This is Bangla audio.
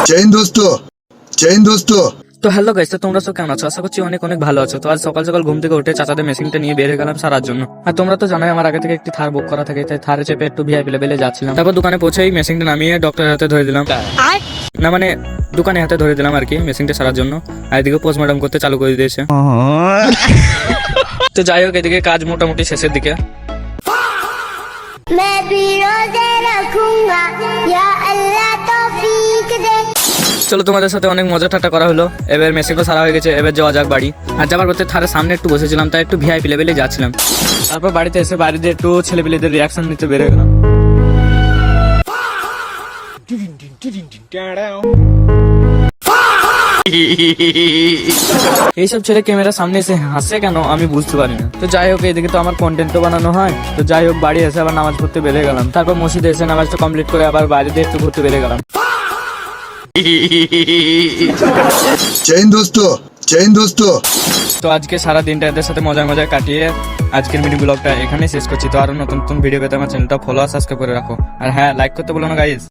जैन दोस्तों তো হ্যালো গাইস, তো তোমরা সব কেমন আছো? আশা করছি অনেক অনেক ভালো আছো। তো আজ সকাল সকাল ঘুম থেকে উঠে চাচাদের মেশিনটা নিয়ে বের হয়ে গেলাম সারার জন্য। আর তোমরা তো জানোই আমার আগে থেকে একটি থার বুক করা থাকে, তাই থারে চেপে একটু ভিআইপি লেভেলে যাচ্ছিলাম। তারপর দোকানে পৌঁছেই মেশিনটা নামিয়ে ডক্টরের হাতে ধরে দিলাম, না মানে দোকানে হাতে ধরে দিলাম আর কি মেশিনটা সারার জন্য। আর এদিকে পোস্টমর্টম করতে চালু করে দিয়েছে। তো যাই হোক, এদিকে কাজ মোটামুটি শেষের দিকে। मैं भी रोजे रखूंगा या अल्लाह तौफीक दे। চলো, তোমাদের সাথে অনেক মজা ঠাট্টা করা হলো। এবার মেশিনও সারা হয়ে গেছে, এবার যাওয়া যাক বাড়ি। আর যাবার পথে থারের সামনে একটু বসেছিলাম, তাই একটু ভিআইপি লেভেলে যাচ্ছিলাম। তারপর বাড়িতে এসে বাড়িতে একটু ছেলেপিলেদের রিয়াকশন নিতে বেরো গেলাম। এইসব ছেলে ক্যামেরার সামনে এসে হাসে কেন আমি বুঝতে পারি না। তো যাই হোক, এদিকে তো আমার কন্টেন্টও বানানো হয়। তো যাই হোক, বাড়ি এসে আবার নামাজ পড়তে বেরিয়ে গেলাম। তারপর মসজিদে এসে নামাজটা কমপ্লিট করে আবার বাড়িতে একটু ঘুরতে বেরিয়ে গেলাম। जैन दोस्तों তো আজকে সারা দিনটা এদের সাথে মজায় মজায় কাটিয়ে আজকের মিনি ব্লগটা এখানেই শেষ করছি। তো আরো নতুন নতুন ভিডিও পেতে আমার চ্যানেলটা ফলো আর সাবস্ক্রাইব করে রাখো। আর হ্যাঁ, লাইক করতে বলো না গাইস।